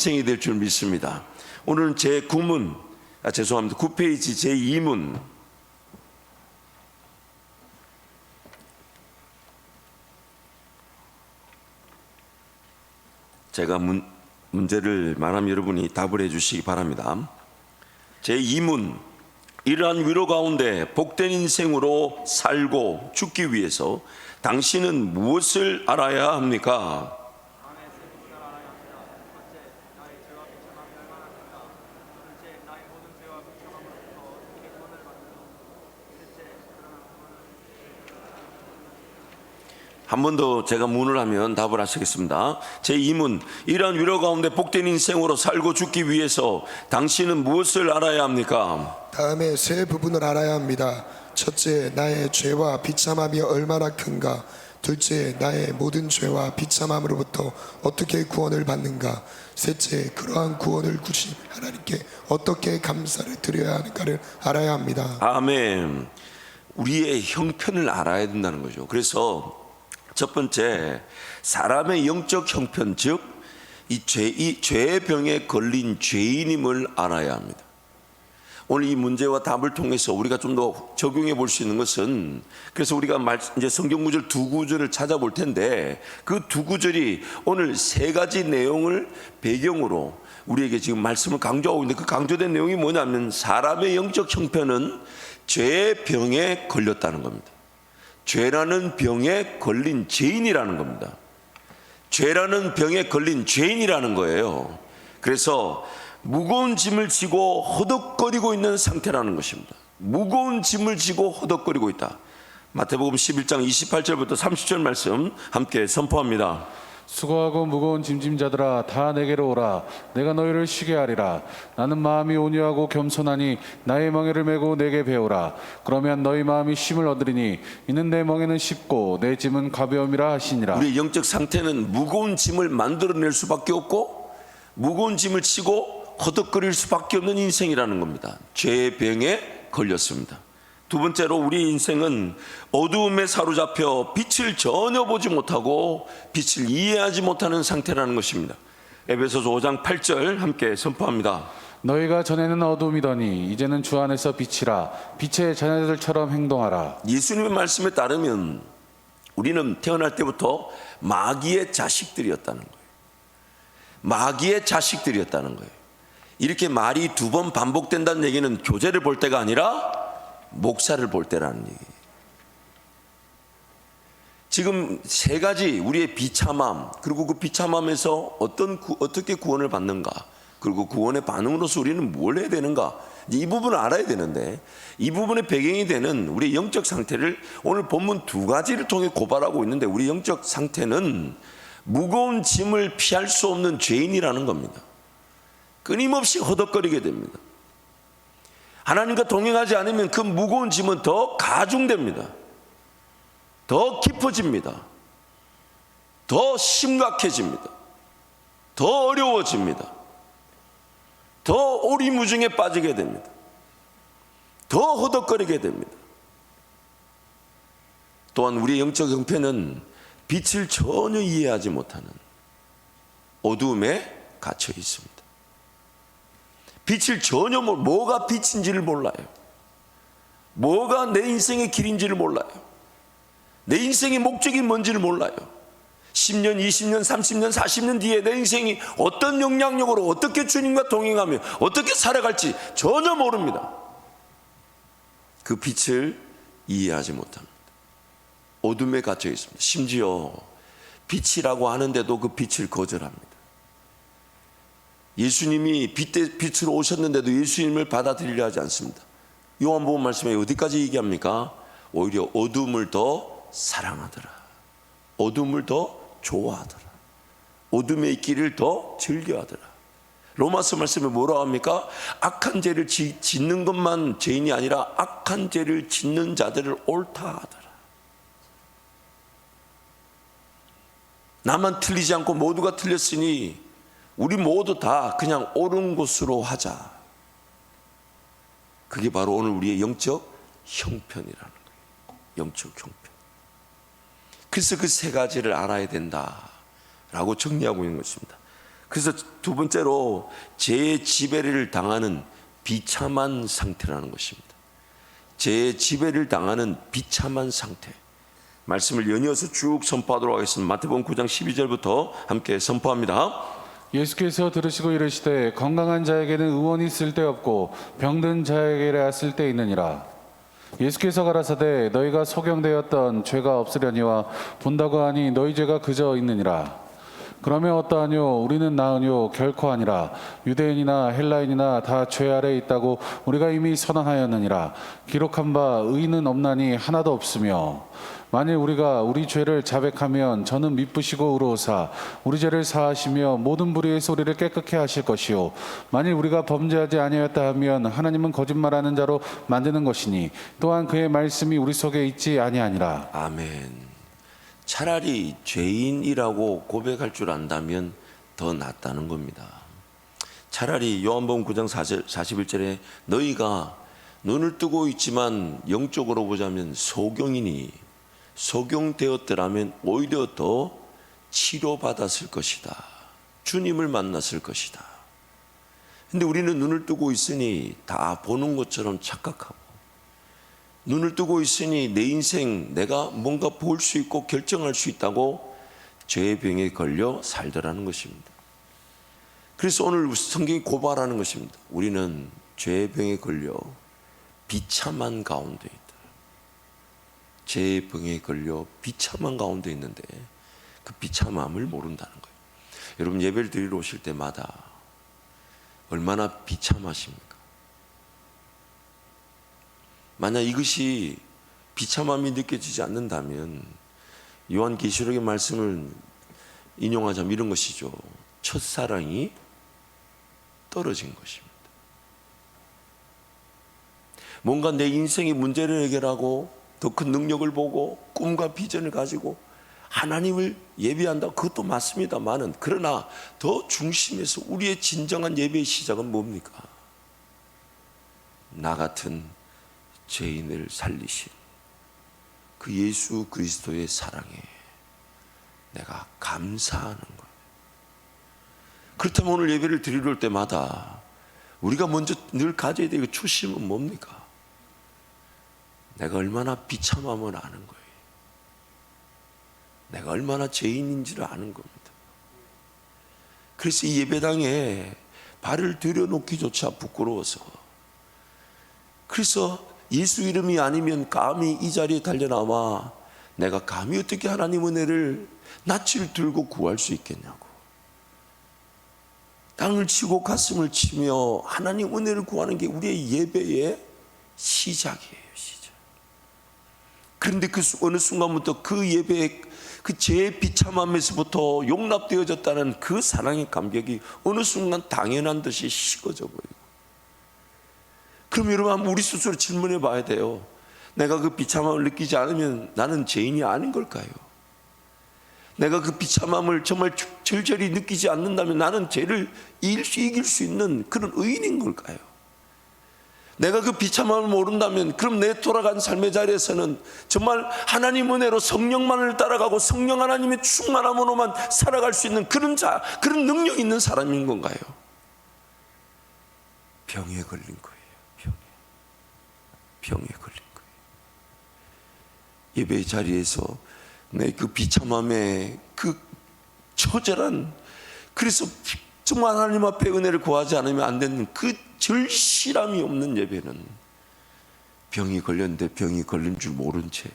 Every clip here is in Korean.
생이 될 줄 믿습니다. 오늘은 제 9문, 죄송합니다. 9페이지 제 2문. 제가 문제를 말하면 여러분이 답을 해 주시기 바랍니다. 제 2문. 이러한 위로 가운데 복된 인생으로 살고 죽기 위해서 당신은 무엇을 알아야 합니까? 한 번 더 제가 문을 하면 답을 하시겠습니다. 제 2문. 이러한 위로 가운데 복된 인생으로 살고 죽기 위해서 당신은 무엇을 알아야 합니까? 다음에 세 부분을 알아야 합니다. 첫째, 나의 죄와 비참함이 얼마나 큰가. 둘째, 나의 모든 죄와 비참함으로부터 어떻게 구원을 받는가. 셋째, 그러한 구원을 주신 하나님께 어떻게 감사를 드려야 하는가를 알아야 합니다. 아멘. 우리의 형편을 알아야 된다는 거죠. 그래서 첫 번째, 사람의 영적 형편, 즉 이 죄의 병에 걸린 죄인임을 알아야 합니다. 오늘 이 문제와 답을 통해서 우리가 좀 더 적용해 볼 수 있는 것은, 그래서 우리가 이제 성경 구절 두 구절을 찾아볼 텐데, 그 두 구절이 오늘 세 가지 내용을 배경으로 우리에게 지금 말씀을 강조하고 있는데, 그 강조된 내용이 뭐냐면 사람의 영적 형편은 죄의 병에 걸렸다는 겁니다. 죄라는 병에 걸린 죄인이라는 겁니다. 죄라는 병에 걸린 죄인이라는 거예요. 그래서 무거운 짐을 지고 허덕거리고 있는 상태라는 것입니다. 무거운 짐을 지고 허덕거리고 있다. 마태복음 11장 28절부터 30절 말씀 함께 선포합니다. 수고하고 무거운 짐짐자들아 다 내게로 오라. 내가 너희를 쉬게 하리라. 나는 마음이 온유하고 겸손하니 나의 멍에를 메고 내게 배우라. 그러면 너희 마음이 쉼을 얻으리니 이는 내 멍에는 쉽고 내 짐은 가벼움이라 하시니라. 우리의 영적 상태는 무거운 짐을 만들어낼 수밖에 없고 무거운 짐을 치고 허덕거릴 수밖에 없는 인생이라는 겁니다. 죄의 병에 걸렸습니다. 두 번째로 우리 인생은 어두움에 사로잡혀 빛을 전혀 보지 못하고 빛을 이해하지 못하는 상태라는 것입니다. 에베소서 5장 8절 함께 선포합니다. 너희가 전에는 어둠이더니 이제는 주 안에서 빛이라. 빛의 자녀들처럼 행동하라. 예수님의 말씀에 따르면 우리는 태어날 때부터 마귀의 자식들이었다는 거예요. 마귀의 자식들이었다는 거예요. 이렇게 말이 두 번 반복된다는 얘기는 교재를 볼 때가 아니라 목사를 볼 때라는 얘기예요. 지금 세 가지 우리의 비참함, 그리고 그 비참함에서 어떻게 구원을 받는가, 그리고 구원의 반응으로서 우리는 뭘 해야 되는가, 이 부분을 알아야 되는데, 이 부분의 배경이 되는 우리의 영적 상태를 오늘 본문 두 가지를 통해 고발하고 있는데, 우리 영적 상태는 무거운 짐을 피할 수 없는 죄인이라는 겁니다. 끊임없이 허덕거리게 됩니다. 하나님과 동행하지 않으면 그 무거운 짐은 더 가중됩니다. 더 깊어집니다. 더 심각해집니다. 더 어려워집니다. 더 오리무중에 빠지게 됩니다. 더 허덕거리게 됩니다. 또한 우리의 영적 형편은 빛을 전혀 이해하지 못하는 어두움에 갇혀 있습니다. 빛을 전혀 뭐가 빛인지를 몰라요. 뭐가 내 인생의 길인지를 몰라요. 내 인생의 목적이 뭔지를 몰라요. 10년, 20년, 30년, 40년 뒤에 내 인생이 어떤 영향력으로 어떻게 주님과 동행하며 어떻게 살아갈지 전혀 모릅니다. 그 빛을 이해하지 못합니다. 어둠에 갇혀 있습니다. 심지어 빛이라고 하는데도 그 빛을 거절합니다. 예수님이 빛으로 오셨는데도 예수님을 받아들이려 하지 않습니다. 요한복음 말씀에 어디까지 얘기합니까? 오히려 어둠을 더 사랑하더라. 어둠을 더 좋아하더라. 어둠의 있기를 더 즐겨하더라. 로마서 말씀에 뭐라고 합니까? 악한 죄를 짓는 것만 죄인이 아니라 악한 죄를 짓는 자들을 옳다 하더라. 나만 틀리지 않고 모두가 틀렸으니 우리 모두 다 그냥 옳은 곳으로 하자. 그게 바로 오늘 우리의 영적 형편이라는 거예요. 영적 형편. 그래서 그 세 가지를 알아야 된다라고 정리하고 있는 것입니다. 그래서 두 번째로 죄의 지배를 당하는 비참한 상태라는 것입니다. 죄의 지배를 당하는 비참한 상태. 말씀을 연이어서 쭉 선포하도록 하겠습니다. 마태복음 9장 12절부터 함께 선포합니다. 예수께서 들으시고 이르시되 건강한 자에게는 의원이 쓸데없고 병든 자에게라 쓸데있느니라. 예수께서 가라사대 너희가 소경되었던 죄가 없으려니와 본다고 하니 너희 죄가 그저 있느니라. 그러면 어떠하뇨? 우리는 나으뇨? 결코 아니라. 유대인이나 헬라인이나 다 죄 아래 있다고 우리가 이미 선언하였느니라. 기록한 바 의인은 없나니 하나도 없으며 만일 우리가 우리 죄를 자백하면 저는 미쁘시고 의로우사 우리 죄를 사하시며 모든 불의의 소리를 깨끗게 하실 것이요 만일 우리가 범죄하지 아니하였다 하면 하나님은 거짓말하는 자로 만드는 것이니 또한 그의 말씀이 우리 속에 있지 아니하니라. 아멘. 차라리 죄인이라고 고백할 줄 안다면 더 낫다는 겁니다. 차라리 요한복음 9장 41절에 너희가 눈을 뜨고 있지만 영적으로 보자면 소경이니 소경되었더라면 오히려 더 치료받았을 것이다. 주님을 만났을 것이다. 근데 우리는 눈을 뜨고 있으니 다 보는 것처럼 착각하고 눈을 뜨고 있으니 내 인생 내가 뭔가 볼 수 있고 결정할 수 있다고 죄의 병에 걸려 살더라는 것입니다. 그래서 오늘 성경이 고발하는 것입니다. 우리는 죄의 병에 걸려 비참한 가운데 있다. 죄의 병에 걸려 비참한 가운데 있는데 그 비참함을 모른다는 거예요. 여러분 예배를 드리러 오실 때마다 얼마나 비참하십니까? 만약 이것이 비참함이 느껴지지 않는다면 요한계시록의 말씀을 인용하자면 이런 것이죠. 첫사랑이 떨어진 것입니다. 뭔가 내 인생의 문제를 해결하고 더 큰 능력을 보고 꿈과 비전을 가지고 하나님을 예배한다. 그것도 맞습니다만은 그러나 더 중심에서 우리의 진정한 예배의 시작은 뭡니까? 나 같은 죄인을 살리신 그 예수 그리스도의 사랑에 내가 감사하는 거예요. 그렇다면 오늘 예배를 드리러 올 때마다 우리가 먼저 늘 가져야 될 그 초심은 뭡니까? 내가 얼마나 비참함을 아는 거예요. 내가 얼마나 죄인인지를 아는 겁니다. 그래서 이 예배당에 발을 들여놓기조차 부끄러워서 그래서 예수 이름이 아니면 감히 이 자리에 달려나와 내가 감히 어떻게 하나님 은혜를 낯을 들고 구할 수 있겠냐고 땅을 치고 가슴을 치며 하나님 은혜를 구하는 게 우리의 예배의 시작이에요. 시작. 그런데 그 어느 순간부터 그 예배의 그 죄의 비참함에서부터 용납되어졌다는 그 사랑의 감격이 어느 순간 당연한 듯이 식어져 버리고 그럼 여러분 한번 우리 스스로 질문해 봐야 돼요. 내가 그 비참함을 느끼지 않으면 나는 죄인이 아닌 걸까요? 내가 그 비참함을 정말 절절히 느끼지 않는다면 나는 죄를 이길 수 있는 그런 의인인 걸까요? 내가 그 비참함을 모른다면 그럼 내 돌아간 삶의 자리에서는 정말 하나님 은혜로 성령만을 따라가고 성령 하나님의 충만함으로만 살아갈 수 있는 그런 그런 능력 있는 사람인 건가요? 병에 걸린 거예요. 병에 걸린 거예요. 예배의 자리에서 내 그 비참함에 그 처절한 그래서 정말 하나님 앞에 은혜를 구하지 않으면 안 되는 그 절실함이 없는 예배는 병이 걸렸는데 병이 걸린 줄 모른 채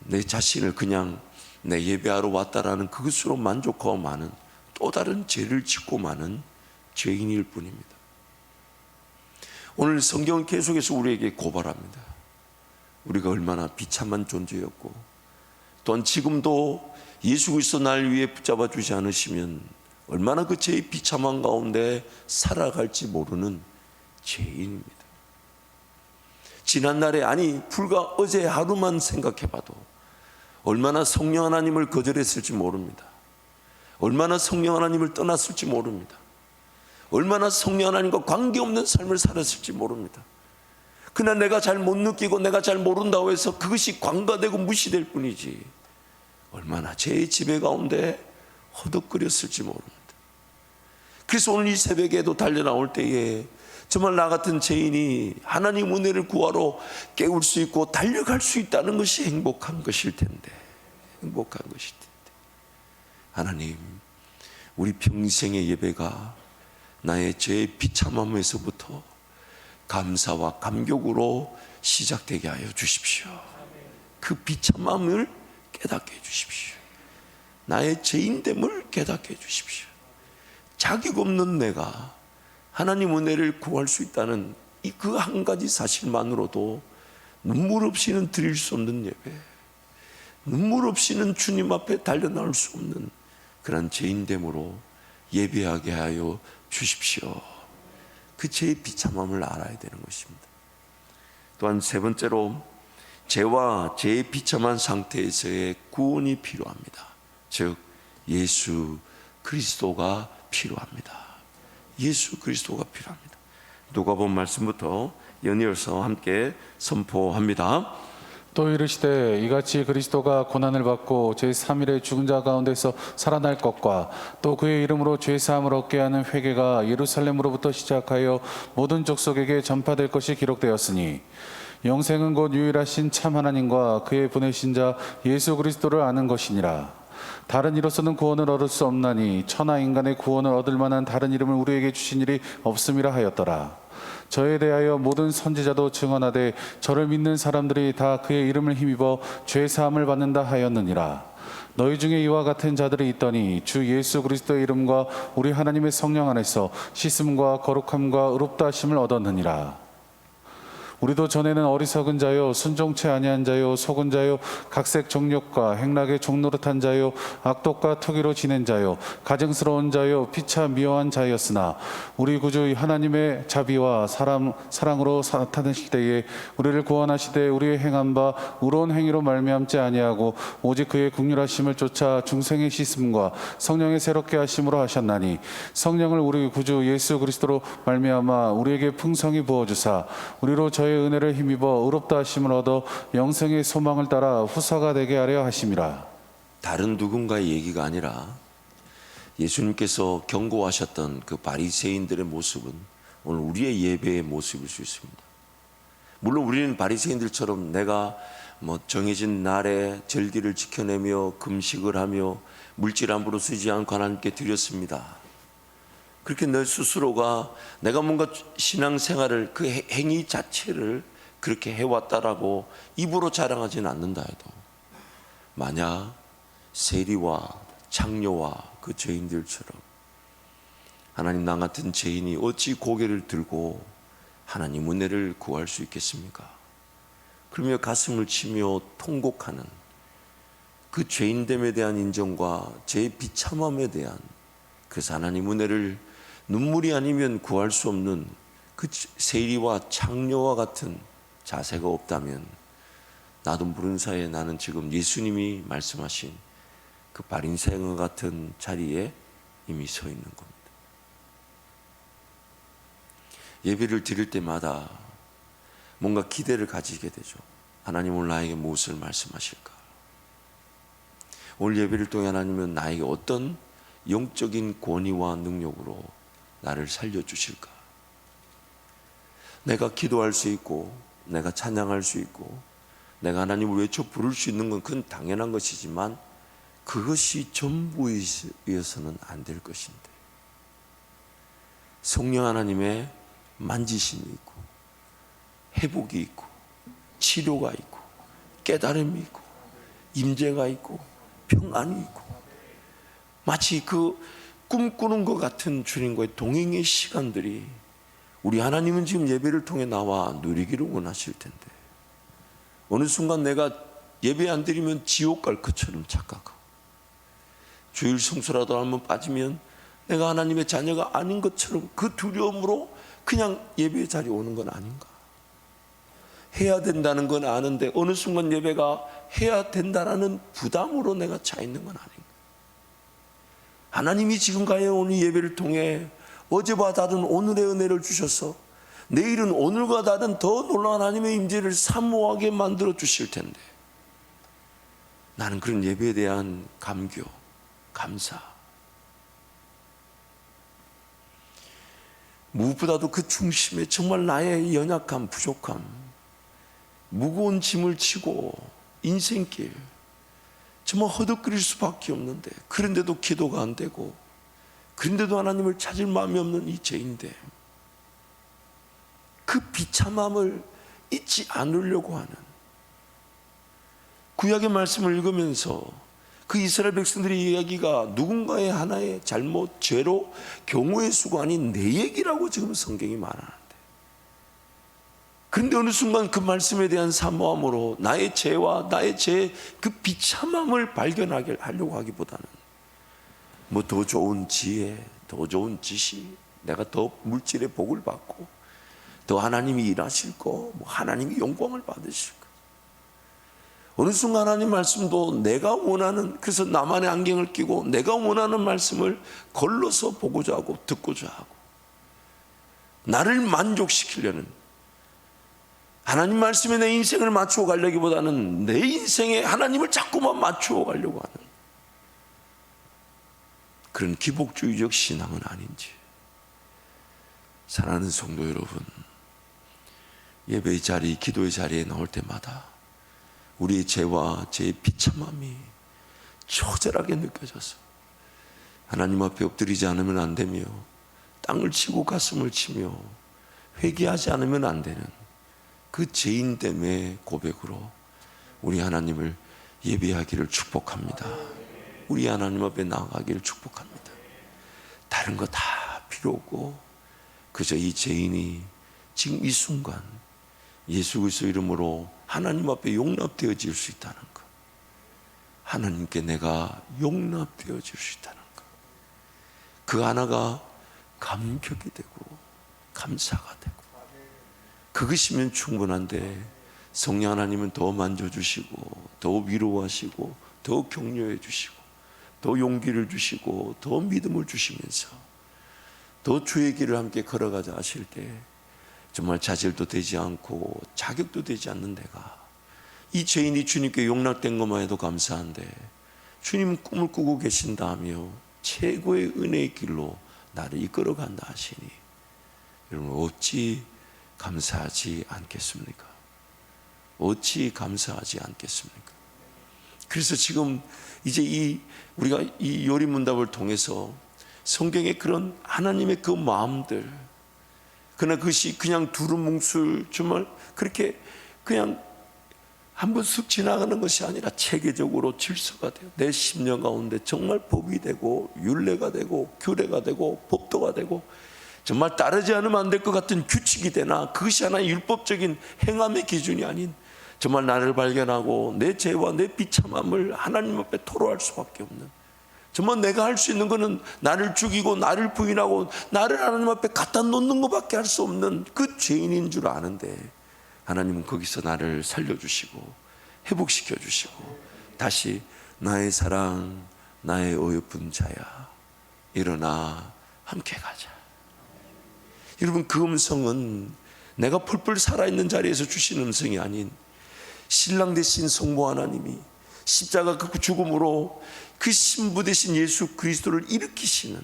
내 자신을 그냥 내 예배하러 왔다라는 그것으로 만족하고 마는 또 다른 죄를 짓고 마는 죄인일 뿐입니다. 오늘 성경은 계속해서 우리에게 고발합니다. 우리가 얼마나 비참한 존재였고 또한 지금도 예수 그리스도 날 위해 붙잡아 주지 않으시면 얼마나 그 죄의 비참한 가운데 살아갈지 모르는 죄인입니다. 지난날에 아니 불과 어제 하루만 생각해봐도 얼마나 성령 하나님을 거절했을지 모릅니다. 얼마나 성령 하나님을 떠났을지 모릅니다. 얼마나 성령 하나님과 관계없는 삶을 살았을지 모릅니다. 그냥 내가 잘 못 느끼고 내가 잘 모른다고 해서 그것이 관가되고 무시될 뿐이지 얼마나 죄의 지배 가운데 허덕거렸을지 모릅니다. 그래서 오늘 이 새벽에도 달려나올 때에 정말 나 같은 죄인이 하나님 은혜를 구하러 깨울 수 있고 달려갈 수 있다는 것이 행복한 것일 텐데, 행복한 것일 텐데, 하나님, 우리 평생의 예배가 나의 죄의 비참함에서부터 감사와 감격으로 시작되게 하여 주십시오. 그 비참함을 깨닫게 해 주십시오. 나의 죄인됨을 깨닫게 해 주십시오. 자격 없는 내가 하나님 은혜를 구할 수 있다는 이 그 한 가지 사실만으로도 눈물 없이는 드릴 수 없는 예배, 눈물 없이는 주님 앞에 달려나올 수 없는 그런 죄인됨으로 예배하게 하여 주십시오. 그 죄의 비참함을 알아야 되는 것입니다. 또한 세 번째로 죄와 죄의 비참한 상태에서의 구원이 필요합니다. 즉 예수 그리스도가 필요합니다. 예수 그리스도가 필요합니다. 누가복음 말씀부터 연이어서 함께 선포합니다. 또 이르시되 이같이 그리스도가 고난을 받고 제3일에 죽은 자 가운데서 살아날 것과 또 그의 이름으로 죄사함을 얻게 하는 회개가 예루살렘으로부터 시작하여 모든 족속에게 전파될 것이 기록되었으니 영생은 곧 유일하신 참 하나님과 그의 보내신 자 예수 그리스도를 아는 것이니라. 다른 이로서는 구원을 얻을 수 없나니 천하 인간의 구원을 얻을 만한 다른 이름을 우리에게 주신 일이 없음이라 하였더라. 저에 대하여 모든 선지자도 증언하되 저를 믿는 사람들이 다 그의 이름을 힘입어 죄 사함을 받는다 하였느니라. 너희 중에 이와 같은 자들이 있더니 주 예수 그리스도의 이름과 우리 하나님의 성령 안에서 씻음과 거룩함과 의롭다 하심을 얻었느니라. 우리도 전에는 어리석은 자요 순종치 아니한 자요 속은 자요 각색 정욕과 행락의 종노릇한 자요 악독과 투기로 지낸 자요 가증스러운 자요 피차 미워한 자였으나 우리 구주 하나님의 자비와 사랑으로 나타내실 때에 우리를 구원하시되 우리의 행한 바 의로운 행위로 말미암지 아니하고 오직 그의 긍휼하심을 쫓아 중생의 씻음과 성령의 새롭게 하심으로 하셨나니 성령을 우리 구주 예수 그리스도로 말미암아 우리에게 풍성히 부어주사 우리로 저의 은혜를 힘입어 의롭다 하심을 얻어 영생의 소망을 따라 후사가 되게 하려 하심이라. 다른 누군가의 얘기가 아니라 예수님께서 경고하셨던 그 바리새인들의 모습은 오늘 우리의 예배의 모습일 수 있습니다. 물론 우리는 바리새인들처럼 내가 정해진 날에 절기를 지켜내며 금식을 하며 물질 함부로 쓰지 않고 하나님께 드렸습니다. 그렇게 내 스스로가 내가 뭔가 신앙생활을 그 행위 자체를 그렇게 해왔다라고 입으로 자랑하지는 않는다 해도 만약 세리와 창녀와 그 죄인들처럼 하나님 나 같은 죄인이 어찌 고개를 들고 하나님 은혜를 구할 수 있겠습니까? 그러며 가슴을 치며 통곡하는 그 죄인됨에 대한 인정과 죄의 비참함에 대한 그래서 하나님 은혜를 눈물이 아니면 구할 수 없는 그 세리와 창녀와 같은 자세가 없다면 나도 모르는 사이에 나는 지금 예수님이 말씀하신 그 바리새인과 같은 자리에 이미 서 있는 겁니다. 예배를 드릴 때마다 뭔가 기대를 가지게 되죠. 하나님 오늘 나에게 무엇을 말씀하실까? 오늘 예배를 통해 하나님은 나에게 어떤 영적인 권위와 능력으로 나를 살려주실까? 내가 기도할 수 있고 내가 찬양할 수 있고 내가 하나님을 외쳐 부를 수 있는 건 그건 당연한 것이지만 그것이 전부이어서는 안 될 것인데 성령 하나님의 만지심이 있고 회복이 있고 치료가 있고 깨달음이 있고 임재가 있고 평안이 있고 마치 그 꿈꾸는 것 같은 주님과의 동행의 시간들이 우리 하나님은 지금 예배를 통해 나와 누리기를 원하실 텐데 어느 순간 내가 예배 안 드리면 지옥 갈 것처럼 착각하고 주일 성수라도 한번 빠지면 내가 하나님의 자녀가 아닌 것처럼 그 두려움으로 그냥 예배 자리에 오는 건 아닌가? 해야 된다는 건 아는데 어느 순간 예배가 해야 된다라는 부담으로 내가 차 있는 건 아닌가? 하나님이 지금까지 오늘 예배를 통해 어제와 다른 오늘의 은혜를 주셔서 내일은 오늘과 다른 더 놀라운 하나님의 임재를 사모하게 만들어 주실 텐데 나는 그런 예배에 대한 감격, 감사 무엇보다도 그 중심에 정말 나의 연약함, 부족함, 무거운 짐을 지고 인생길 정말 허덕거릴 수밖에 없는데, 그런데도 기도가 안 되고, 그런데도 하나님을 찾을 마음이 없는 이 죄인데, 그 비참함을 잊지 않으려고 하는, 구약의 말씀을 읽으면서 그 이스라엘 백성들의 이야기가 누군가의 하나의 잘못, 죄로 경우의 수가 아닌 내 얘기라고 지금 성경이 말하는데, 그런데 어느 순간 그 말씀에 대한 사모함으로 나의 죄와 나의 죄의 그 비참함을 발견하게 하려고 하기보다는 뭐 더 좋은 지혜, 더 좋은 지식, 내가 더 물질의 복을 받고 더 하나님이 일하실 거, 뭐 하나님이 영광을 받으실 거, 어느 순간 하나님 말씀도 내가 원하는, 그래서 나만의 안경을 끼고 내가 원하는 말씀을 걸러서 보고자 하고 듣고자 하고, 나를 만족시키려는, 하나님 말씀에 내 인생을 맞추어 가려기보다는 내 인생에 하나님을 자꾸만 맞추어 가려고 하는 그런 기복주의적 신앙은 아닌지. 사랑하는 성도 여러분, 예배의 자리, 기도의 자리에 나올 때마다 우리의 죄와 죄의 비참함이 처절하게 느껴져서 하나님 앞에 엎드리지 않으면 안 되며, 땅을 치고 가슴을 치며 회개하지 않으면 안 되는 그 죄인됨의 고백으로 우리 하나님을 예배하기를 축복합니다. 우리 하나님 앞에 나아가기를 축복합니다. 다른 거 다 필요 없고 그저 이 죄인이 지금 이 순간 예수 그리스도 이름으로 하나님 앞에 용납되어질 수 있다는 것, 하나님께 내가 용납되어질 수 있다는 것, 그 하나가 감격이 되고 감사가 되고, 그것이면 충분한데 성령 하나님은 더 만져주시고 더 위로하시고 더 격려해 주시고 더 용기를 주시고 더 믿음을 주시면서 더 주의 길을 함께 걸어가자 하실 때 정말 자질도 되지 않고 자격도 되지 않는 내가, 이 죄인이 주님께 용납된 것만 해도 감사한데 주님은 꿈을 꾸고 계신다며 최고의 은혜의 길로 나를 이끌어간다 하시니 여러분 어찌 감사하지 않겠습니까? 어찌 감사하지 않겠습니까? 그래서 지금 이제 우리가 이 요리문답을 통해서 성경의 그런 하나님의 그 마음들, 그러나 그것이 그냥 두루뭉술 정말 그렇게 그냥 한번 쑥 지나가는 것이 아니라 체계적으로 질서가 돼요. 내 심령 가운데 정말 법이 되고 율례가 되고 규례가 되고 법도가 되고 정말 따르지 않으면 안 될 것 같은 규칙이 되나, 그것이 하나의 율법적인 행함의 기준이 아닌 정말 나를 발견하고 내 죄와 내 비참함을 하나님 앞에 토로할 수밖에 없는, 정말 내가 할 수 있는 것은 나를 죽이고 나를 부인하고 나를 하나님 앞에 갖다 놓는 것밖에 할 수 없는 그 죄인인 줄 아는데, 하나님은 거기서 나를 살려주시고 회복시켜 주시고 다시 나의 사랑, 나의 어여쁜 자야 일어나 함께 가자. 여러분, 그 음성은 내가 펄펄 살아있는 자리에서 주신 음성이 아닌 신랑 대신 성부 하나님이 십자가 그 죽음으로 그 신부 대신 예수 그리스도를 일으키시는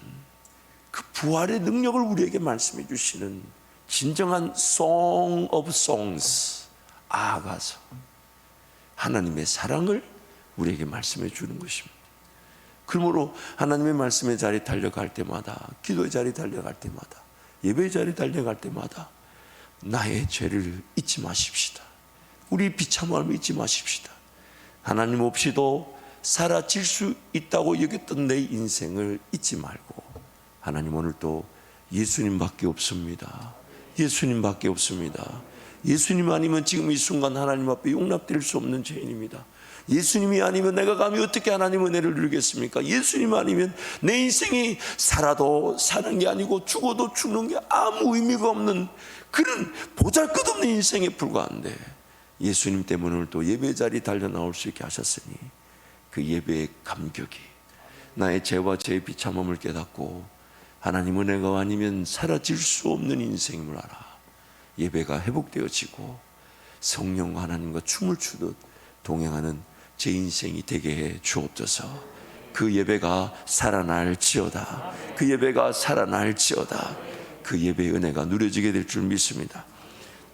그 부활의 능력을 우리에게 말씀해 주시는 진정한 Song of Songs, 아가서 하나님의 사랑을 우리에게 말씀해 주는 것입니다. 그러므로 하나님의 말씀의 자리에 달려갈 때마다, 기도의 자리에 달려갈 때마다, 예배의 자리에 달려갈 때마다 나의 죄를 잊지 마십시다. 우리 비참함을 잊지 마십시다. 하나님 없이도 사라질 수 있다고 여겼던 내 인생을 잊지 말고, 하나님 오늘도 예수님밖에 없습니다. 예수님밖에 없습니다. 예수님 아니면 지금 이 순간 하나님 앞에 용납될 수 없는 죄인입니다. 예수님이 아니면 내가 감히 어떻게 하나님 은혜를 누리겠습니까? 예수님 아니면 내 인생이 살아도 사는 게 아니고 죽어도 죽는 게 아무 의미가 없는 그런 보잘것없는 인생에 불과한데, 예수님 때문에 오늘 또 예배 자리 달려 나올 수 있게 하셨으니 그 예배의 감격이 나의 죄와 죄의 비참함을 깨닫고 하나님 은혜가 아니면 사라질 수 없는 인생임을 알아 예배가 회복되어지고 성령 하나님과 춤을 추듯 동행하는 제 인생이 되게 해 주옵소서. 그 예배가 살아날지어다. 그 예배가 살아날지어다. 그 예배의 은혜가 누려지게 될 줄 믿습니다.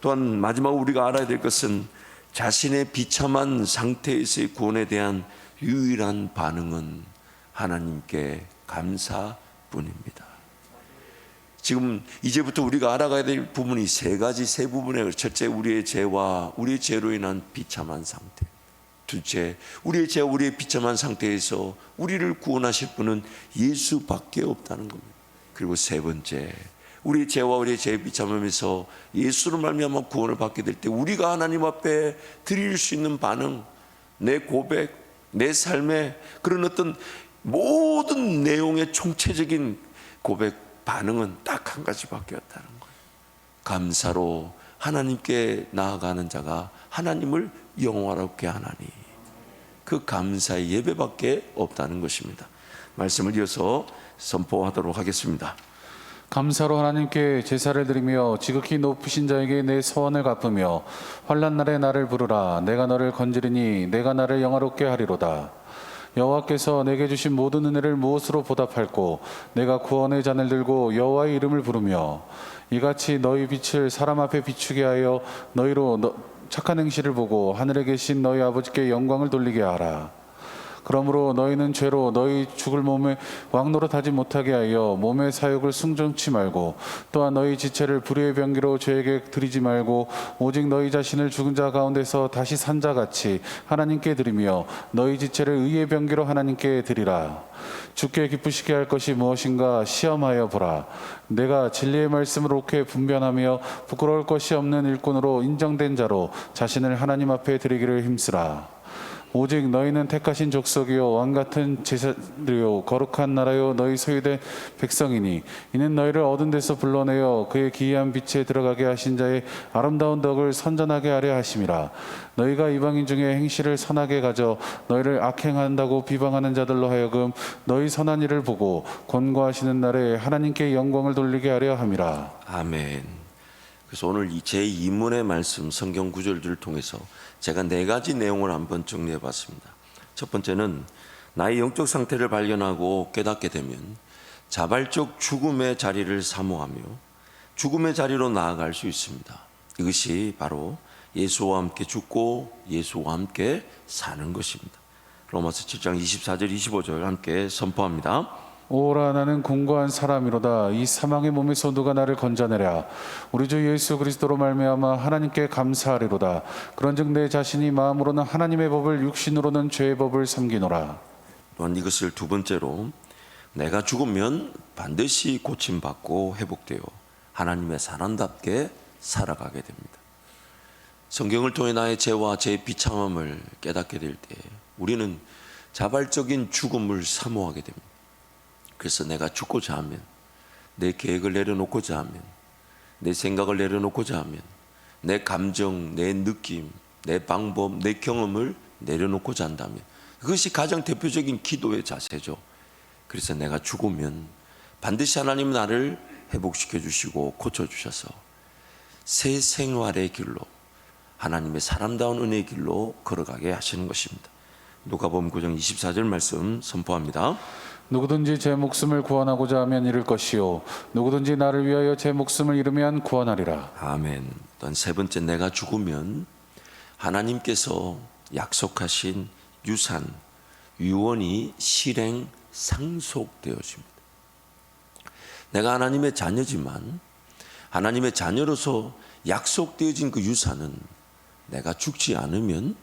또한 마지막으로 우리가 알아야 될 것은 자신의 비참한 상태에서의 구원에 대한 유일한 반응은 하나님께 감사뿐입니다. 지금 이제부터 우리가 알아가야 될 부분이 세 부분이에요. 첫째, 우리의 죄와 우리의 죄로 인한 비참한 상태. 둘째, 우리의 죄와 우리의 비참한 상태에서 우리를 구원하실 분은 예수밖에 없다는 겁니다. 그리고 세 번째, 우리의 죄와 우리의 죄의 비참함에서 예수를 말미암아 구원을 받게 될 때 우리가 하나님 앞에 드릴 수 있는 반응, 내 고백, 내 삶의 그런 어떤 모든 내용의 총체적인 고백, 반응은 딱 한 가지밖에 없다는 거예요. 감사로 하나님께 나아가는 자가 하나님을 영화롭게 하나니, 그 감사의 예배밖에 없다는 것입니다. 말씀을 이어서 선포하도록 하겠습니다. 감사로 하나님께 제사를 드리며 지극히 높으신 자에게 내 소원을 갚으며 환난 날에 나를 부르라. 내가 너를 건지리니 내가 나를 영화롭게 하리로다. 여호와께서 내게 주신 모든 은혜를 무엇으로 보답할꼬? 내가 구원의 잔을 들고 여호와의 이름을 부르며 이같이 너희 빛을 사람 앞에 비추게 하여 너희로 착한 행실을 보고 하늘에 계신 너희 아버지께 영광을 돌리게 하라. 그러므로 너희는 죄로 너희 죽을 몸에 왕노릇하지 못하게 하여 몸의 사욕을 순종치 말고, 또한 너희 지체를 불의의 병기로 죄에게 드리지 말고 오직 너희 자신을 죽은 자 가운데서 다시 산 자같이 하나님께 드리며 너희 지체를 의의 병기로 하나님께 드리라. 주께 기쁘시게 할 것이 무엇인가 시험하여 보라. 내가 진리의 말씀을 옳게 분변하며 부끄러울 것이 없는 일꾼으로 인정된 자로 자신을 하나님 앞에 드리기를 힘쓰라. 오직 너희는 택하신 족속이요 왕같은 제사들이요 거룩한 나라요 너희 소유된 백성이니, 이는 너희를 어두운 데서 불러내어 그의 기이한 빛에 들어가게 하신 자의 아름다운 덕을 선전하게 하려 하심이라. 너희가 이방인 중에 행실을 선하게 가져 너희를 악행한다고 비방하는 자들로 하여금 너희 선한 일을 보고 권고하시는 날에 하나님께 영광을 돌리게 하려 함이라. 아멘. 그래서 오늘 제 2문의 말씀 성경 구절들을 통해서 제가 4가지 내용을 한번 정리해 봤습니다. 첫 번째는 나의 영적 상태를 발견하고 깨닫게 되면 자발적 죽음의 자리를 사모하며 죽음의 자리로 나아갈 수 있습니다. 이것이 바로 예수와 함께 죽고 예수와 함께 사는 것입니다. 로마서 7장 24절 25절 함께 선포합니다. 오라, 나는 공고한 사람이로다. 이 사망의 몸에서 누가 나를 건져내랴. 우리 주 예수 그리스도로 말미암아 하나님께 감사하리로다. 그런즉 내 자신이 마음으로는 하나님의 법을, 육신으로는 죄의 법을 섬기노라. 또한 이것을 두 번째로, 내가 죽으면 반드시 고침받고 회복되어 하나님의 사람답게 살아가게 됩니다. 성경을 통해 나의 죄와 죄의 비참함을 깨닫게 될 때 우리는 자발적인 죽음을 사모하게 됩니다. 그래서 내가 죽고자 하면, 내 계획을 내려놓고자 하면, 내 생각을 내려놓고자 하면, 내 감정, 내 느낌, 내 방법, 내 경험을 내려놓고자 한다면, 그것이 가장 대표적인 기도의 자세죠. 그래서 내가 죽으면 반드시 하나님은 나를 회복시켜 주시고 고쳐주셔서 새 생활의 길로, 하나님의 사람다운 은혜의 길로 걸어가게 하시는 것입니다. 누가복음 9장 24절 말씀 선포합니다. 누구든지 제 목숨을 구원하고자 하면 잃을 것이요 누구든지 나를 위하여 제 목숨을 잃으면 구원하리라. 아멘. 또한 세 번째, 내가 죽으면 하나님께서 약속하신 유산, 유언이 실행 상속되어집니다. 내가 하나님의 자녀지만 하나님의 자녀로서 약속되어진 그 유산은 내가 죽지 않으면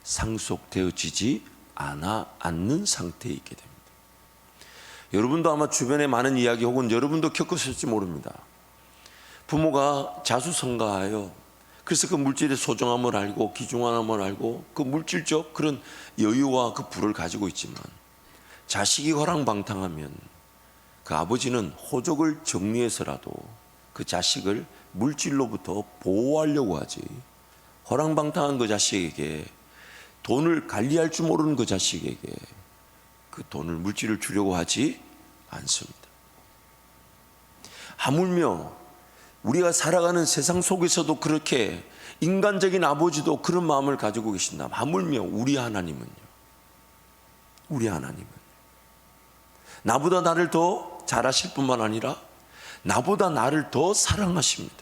상속되어지지 않는 상태에 있게 됩니다. 여러분도 아마 주변에 많은 이야기 혹은 여러분도 겪으실지 모릅니다. 부모가 자수성가하여 그래서 그 물질의 소중함을 알고 귀중함을 알고 그 물질적 그런 여유와 그 부를 가지고 있지만 자식이 허랑방탕하면 그 아버지는 호적을 정리해서라도 그 자식을 물질로부터 보호하려고 하지, 허랑방탕한 그 자식에게, 돈을 관리할 줄 모르는 그 자식에게 그 돈을, 물질을 주려고 하지 않습니다. 하물며 우리가 살아가는 세상 속에서도 그렇게 인간적인 아버지도 그런 마음을 가지고 계신다면 하물며 우리 하나님은요, 나보다 나를 더 잘하실 뿐만 아니라 나보다 나를 더 사랑하십니다.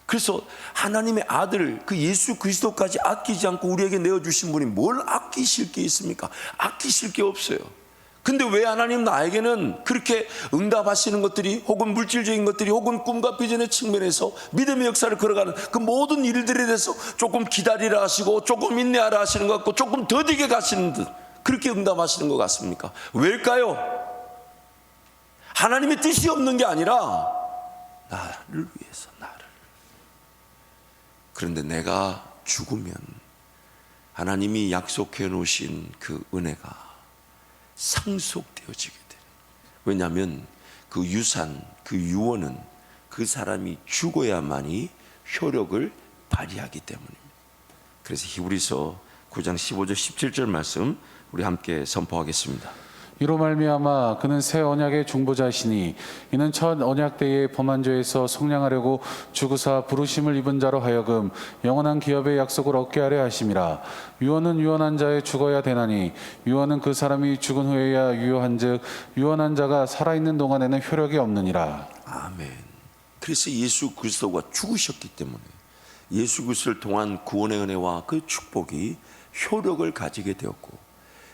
그래서 하나님의 아들 그 예수 그리스도까지 아끼지 않고 우리에게 내어주신 분이 뭘 아끼실 게 있습니까? 아끼실 게 없어요. 근데 왜 하나님 나에게는 그렇게 응답하시는 것들이 혹은 물질적인 것들이 혹은 꿈과 비전의 측면에서 믿음의 역사를 걸어가는 그 모든 일들에 대해서 조금 기다리라 하시고 조금 인내하라 하시는 것 같고 조금 더디게 가시는 듯 그렇게 응답하시는 것 같습니까? 왜일까요? 하나님의 뜻이 없는 게 아니라 나를 위해서 나를. 그런데 내가 죽으면 하나님이 약속해 놓으신 그 은혜가 상속되어지게 돼요. 왜냐하면 그 유산, 그 유언은 그 사람이 죽어야만이 효력을 발휘하기 때문입니다. 그래서 히브리서 9장 15절 17절 말씀 우리 함께 선포하겠습니다. 이로 말미암아 그는 새 언약의 중보자시니 이는 첫 언약 때의 범한 죄에서 속량하려고 주구사 부르심을 입은 자로 하여금 영원한 기업의 약속을 얻게 하려 하심이라. 유언은 유언한 자의 죽어야 되나니 유언은 그 사람이 죽은 후에야 유효한즉 유언한 자가 살아있는 동안에는 효력이 없느니라. 아멘. 그래서 예수 그리스도가 죽으셨기 때문에 예수 그리스도를 통한 구원의 은혜와 그 축복이 효력을 가지게 되었고,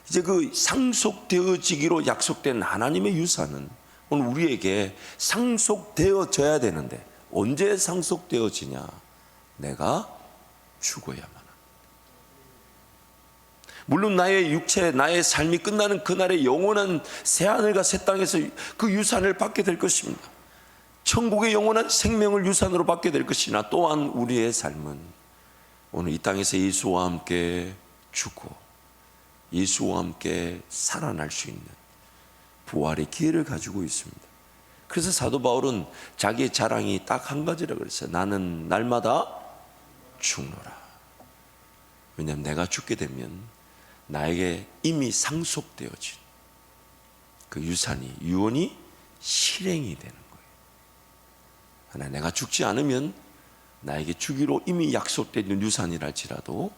이제 그 상속되어지기로 약속된 하나님의 유산은 오늘 우리에게 상속되어져야 되는데 언제 상속되어지냐? 내가 죽어야만 합니다. 물론 나의 육체, 나의 삶이 끝나는 그날의 영원한 새하늘과 새 땅에서 그 유산을 받게 될 것입니다. 천국의 영원한 생명을 유산으로 받게 될 것이나 또한 우리의 삶은 오늘 이 땅에서 예수와 함께 죽고 예수와 함께 살아날 수 있는 부활의 기회를 가지고 있습니다. 그래서 사도 바울은 자기의 자랑이 딱 한 가지라고 그랬어요. 나는 날마다 죽노라. 왜냐하면 내가 죽게 되면 나에게 이미 상속되어진 그 유산이, 유언이 실행이 되는 거예요. 하나 내가 죽지 않으면 나에게 주기로 이미 약속된 유산이랄지라도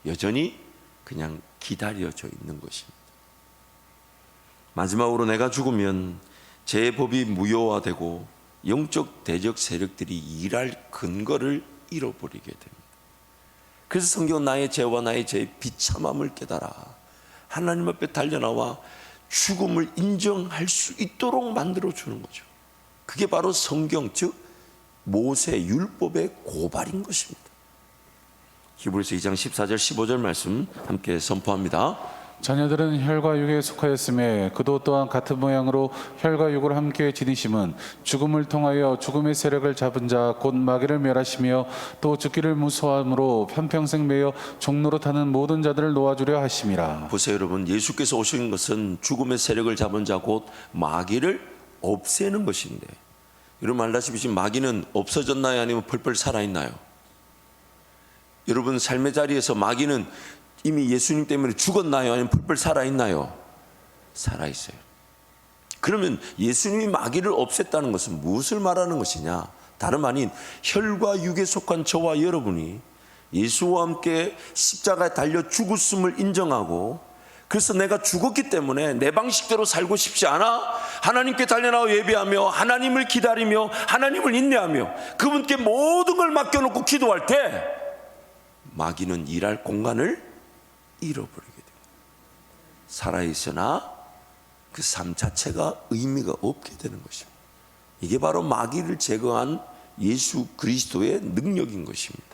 여전히 그냥 기다려져 있는 것입니다. 마지막으로 내가 죽으면 제법이 무효화되고 영적 대적 세력들이 일할 근거를 잃어버리게 됩니다. 그래서 성경은 나의 죄와 나의 죄의 비참함을 깨달아 하나님 앞에 달려나와 죽음을 인정할 수 있도록 만들어주는 거죠. 그게 바로 성경, 즉 모세 율법의 고발인 것입니다. 히브리서 2장 14절 15절 말씀 함께 선포합니다. 자녀들은 혈과 육에 속하였음에 그도 또한 같은 모양으로 혈과 육을 함께 지니심은 죽음을 통하여 죽음의 세력을 잡은 자 곧 마귀를 멸하시며 또 죽기를 무서워함으로 한평생 매여 종로로 타는 모든 자들을 놓아주려 하심이라. 보세요 여러분, 예수께서 오신 것은 죽음의 세력을 잡은 자 곧 마귀를 없애는 것인데, 여러분 알다시피 마귀는 없어졌나요? 아니면 펄펄 살아있나요? 여러분 삶의 자리에서 마귀는 이미 예수님 때문에 죽었나요? 아니면 펄펄 살아있나요? 살아있어요. 그러면 예수님이 마귀를 없앴다는 것은 무엇을 말하는 것이냐? 다름 아닌 혈과 육에 속한 저와 여러분이 예수와 함께 십자가에 달려 죽었음을 인정하고, 그래서 내가 죽었기 때문에 내 방식대로 살고 싶지 않아 하나님께 달려나와 예배하며 하나님을 기다리며 하나님을 인내하며 그분께 모든 걸 맡겨놓고 기도할 때 마귀는 일할 공간을 잃어버리게 됩니다. 살아있으나 그 삶 자체가 의미가 없게 되는 것입니다. 이게 바로 마귀를 제거한 예수 그리스도의 능력인 것입니다.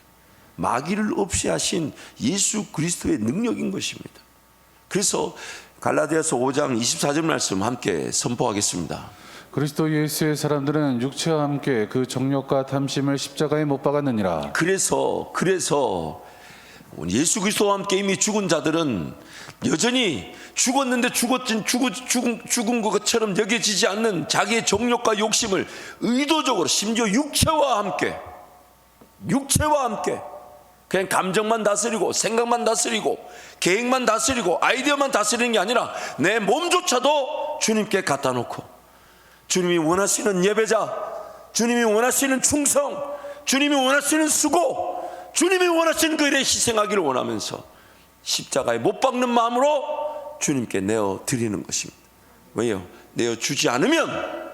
마귀를 없이 하신 예수 그리스도의 능력인 것입니다. 그래서 갈라디아서 5장 24절 말씀 함께 선포하겠습니다. 그리스도 예수의 사람들은 육체와 함께 그 정욕과 탐심을 십자가에 못 박았느니라. 그래서 예수 그리스도와 함께 이미 죽은 자들은 여전히 죽었는데 죽은 것처럼 여겨지지 않는 자기의 정욕과 욕심을 의도적으로, 심지어 육체와 함께 그냥 감정만 다스리고 생각만 다스리고 계획만 다스리고 아이디어만 다스리는 게 아니라 내 몸조차도 주님께 갖다 놓고 주님이 원하시는 예배자, 주님이 원하시는 충성, 주님이 원하시는 수고, 주님이 원하시는 그 일에 희생하기를 원하면서 십자가에 못 박는 마음으로 주님께 내어 드리는 것입니다. 왜요? 내어 주지 않으면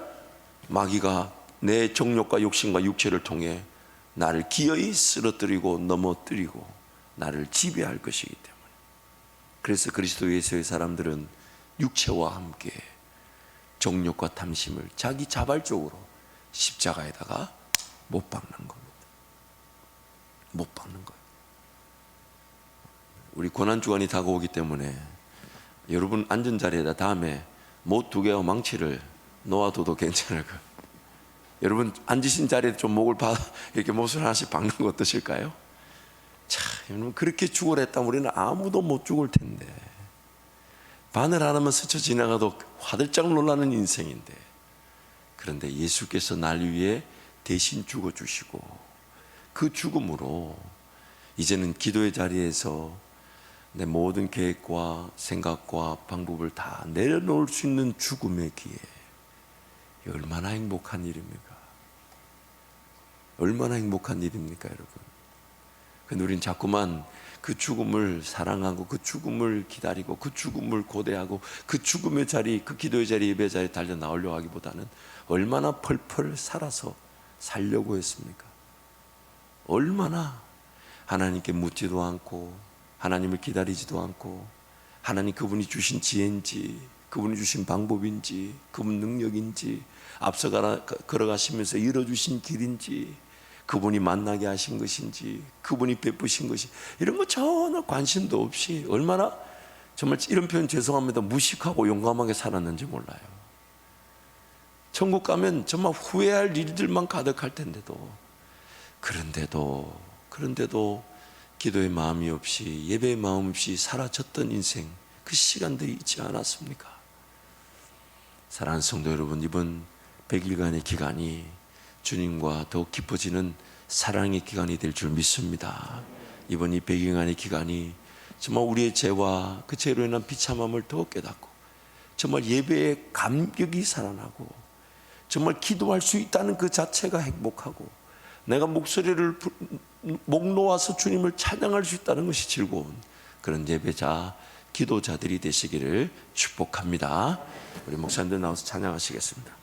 마귀가 내 정욕과 욕심과 육체를 통해 나를 기어이 쓰러뜨리고 넘어뜨리고 나를 지배할 것이기 때문에, 그래서 그리스도 예수의 사람들은 육체와 함께 정욕과 탐심을 자기 자발적으로 십자가에다가 못 박는 겁니다. 못 박는 거예요. 우리 고난주간이 다가오기 때문에 여러분 앉은 자리에다 다음에 못 두 개와 망치를 놓아둬도 괜찮을 거예요. 여러분 앉으신 자리에 좀 목을 이렇게 못을 하나씩 박는 거 어떠실까요? 자, 여러분 그렇게 죽으랬다면 우리는 아무도 못 죽을 텐데, 바늘 하나만 스쳐 지나가도 화들짝 놀라는 인생인데, 그런데 예수께서 날 위해 대신 죽어주시고 그 죽음으로 이제는 기도의 자리에서 내 모든 계획과 생각과 방법을 다 내려놓을 수 있는 죽음의 기회, 얼마나 행복한 일입니까? 얼마나 행복한 일입니까, 여러분? 근데 우린 자꾸만 그 죽음을 사랑하고 그 죽음을 기다리고 그 죽음을 고대하고 그 죽음의 자리, 그 기도의 자리, 예배의 자리에 달려 나오려고 하기보다는 얼마나 펄펄 살아서 살려고 했습니까? 얼마나 하나님께 묻지도 않고 하나님을 기다리지도 않고, 하나님 그분이 주신 지혜인지 그분이 주신 방법인지 그분 능력인지 앞서 걸어가시면서 이뤄주신 길인지 그분이 만나게 하신 것인지 그분이 베푸신 것이, 이런 거 전혀 관심도 없이 얼마나 정말 이런 표현 죄송합니다, 무식하고 용감하게 살았는지 몰라요. 천국 가면 정말 후회할 일들만 가득할 텐데도, 그런데도 기도의 마음이 없이 예배의 마음 없이 사라졌던 인생, 그 시간들이 있지 않았습니까? 사랑하는 성도 여러분, 이번 100일간의 기간이 주님과 더욱 깊어지는 사랑의 기간이 될 줄 믿습니다. 이번 이 100일간의 기간이 정말 우리의 죄와 그 죄로 인한 비참함을 더욱 깨닫고, 정말 예배의 감격이 살아나고, 정말 기도할 수 있다는 그 자체가 행복하고, 내가 목소리를 목 놓아서 주님을 찬양할 수 있다는 것이 즐거운 그런 예배자, 기도자들이 되시기를 축복합니다. 우리 목사님들 나와서 찬양하시겠습니다.